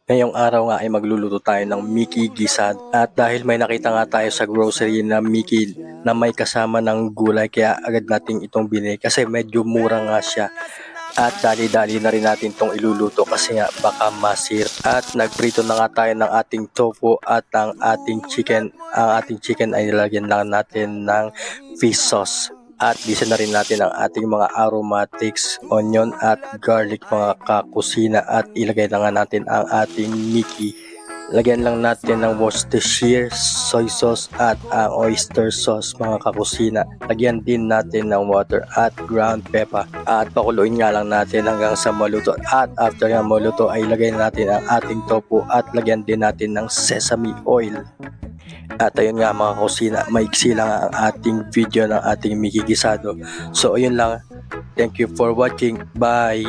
Ngayong araw nga ay magluluto tayo ng Mickey Gisad. At dahil may nakita nga tayo sa grocery na Mickey na may kasama ng gulay, kaya agad nating itong binili kasi medyo mura nga siya. At dali-dali na rin natin itong iluluto kasi nga baka masir. At nagprito na nga tayo ng ating tofu at ang ating chicken. Ang ating chicken ay nilagyan lang natin ng fish sauce. At bisa na rin natin ang ating mga aromatics, onion at garlic mga kakusina, at ilagay na nga natin ang ating Mickey. Lagyan lang natin ng Worcestershire, soy sauce at ang oyster sauce mga kakusina. Lagyan din natin ng water at ground pepper. At pakuluin nga lang natin hanggang sa maluto. At after nga maluto ay lagay natin ang ating tofu at lagyan din natin ng sesame oil. At ayun nga mga kusina, maiksi lang ang ating video ng ating Mickey Gisado. So ayun lang. Thank you for watching. Bye!